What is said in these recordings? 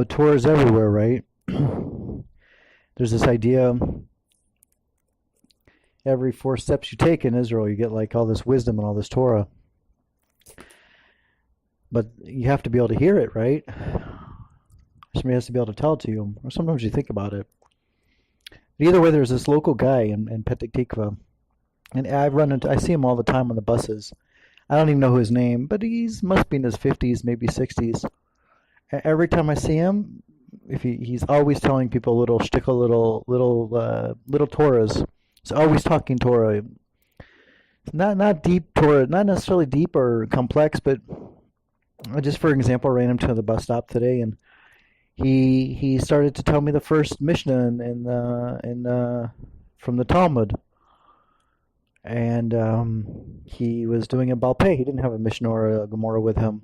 Torah is everywhere, right? There's this idea every 4 steps you take in Israel, you get like all this wisdom and all this Torah. But you have to be able to hear it, right? Somebody has to be able to tell it to you. Or sometimes you think about it. But either way, there's this local guy in Petah Tikva. And I see him all the time on the buses. I don't even know his name, but he's must be in his 50s, maybe 60s. Every time I see him, if he's always telling people little shtickle, little Torahs. He's always talking Torah. Not deep Torah, not necessarily deep or complex, but just for example, I ran him to the bus stop today, and he started to tell me the first Mishnah in from the Talmud, and he was doing a Balpeh. He didn't have a Mishnah or a Gemara with him,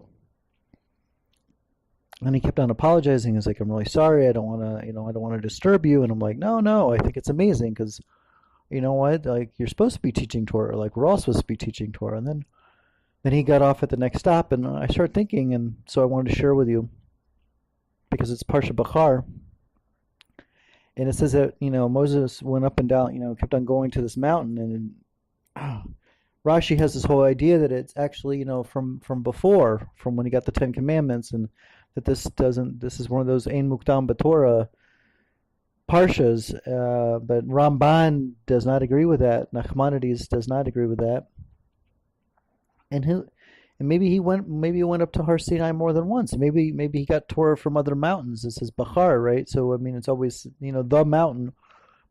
and he kept on apologizing. He's like, "I'm really sorry. I don't want to, I don't want to disturb you." And I'm like, "No. I think it's amazing because, you know what? Like, you're supposed to be teaching Torah. Like, we're all supposed to be teaching Torah." And then he got off at the next stop, and I started thinking, and so I wanted to share with you because it's Parsha BeHar, and it says that Moses went up and down, kept on going to this mountain, and Rashi has this whole idea that it's actually from before, from when he got the Ten Commandments, and that this is one of those Ein Mukdam B'Torah parshas, but Ramban does not agree with that. Nachmanides does not agree with that. And maybe he went up to Har Sinai more than once. Maybe he got Torah from other mountains. This is BeHar, right? So I mean, it's always the mountain,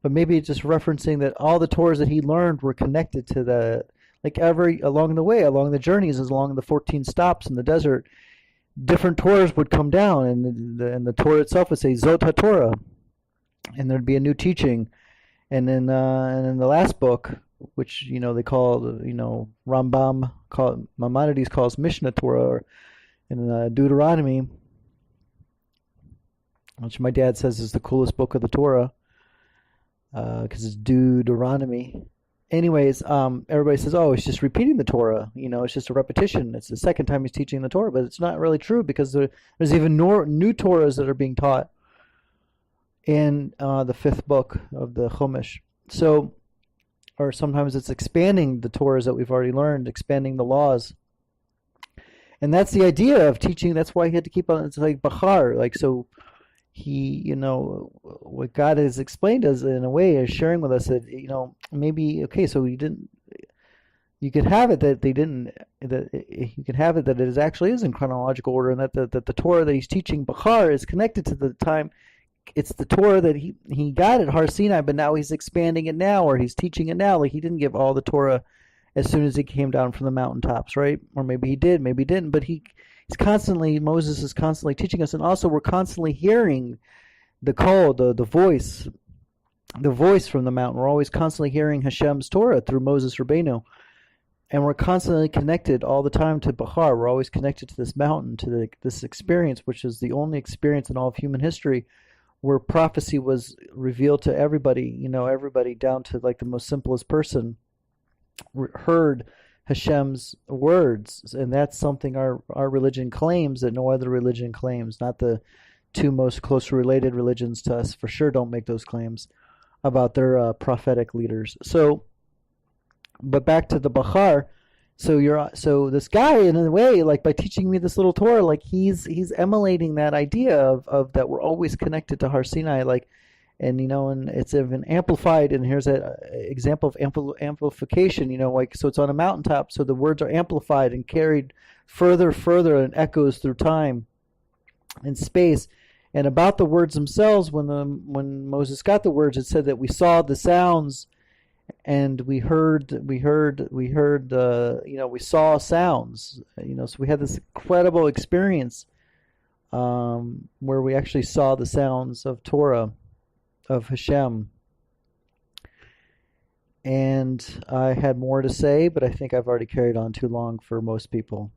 but maybe it's just referencing that all the Torahs that he learned were connected to along the way, along the journeys, along the 14 stops in the desert. Different Torahs would come down, and the Torah itself would say Zot HaTorah, and there'd be a new teaching, and then the last book, which they call Rambam, Maimonides calls Mishnah Torah, or in Deuteronomy, which my dad says is the coolest book of the Torah because it's Deuteronomy. Anyways, everybody says, "Oh, it's just repeating the Torah. It's just a repetition. It's the second time he's teaching the Torah," but it's not really true because there's even new Torahs that are being taught in the fifth book of the Chumash. So, or sometimes it's expanding the Torahs that we've already learned, expanding the laws. And that's the idea of teaching. That's why he had to keep on. It's like BeHar, like so. He, what God has explained us in a way is sharing with us that maybe okay, so you could have it that they didn't, that you could have it that it actually is in chronological order, and that the Torah that he's teaching BeHar is connected to the time. It's the Torah that he got at Har Sinai, but now he's expanding it now, or he's teaching it now. Like he didn't give all the Torah as soon as he came down from the mountaintops, right? Or maybe he did, maybe he didn't, but Moses is constantly teaching us, and also we're constantly hearing the call, the voice from the mountain. We're always constantly hearing Hashem's Torah through Moses Rabbeinu, and we're constantly connected all the time to BeHar. We're always connected to this mountain, to this experience, which is the only experience in all of human history where prophecy was revealed to everybody. Everybody down to like the most simplest person heard Hashem's words, and that's something our religion claims that no other religion claims. Not the two most closely related religions to us for sure don't make those claims about their prophetic leaders. So, but back to the BeHar. So this guy, in a way, like by teaching me this little Torah, like he's emulating that idea of that we're always connected to Har Sinai, like. And and it's even amplified. And here's an example of amplification. Like so, it's on a mountaintop, so the words are amplified and carried further, and echoes through time and space. And about the words themselves, when Moses got the words, it said that we saw the sounds, and we saw sounds. So we had this incredible experience where we actually saw the sounds of Torah, of Hashem. And I had more to say, but I think I've already carried on too long for most people.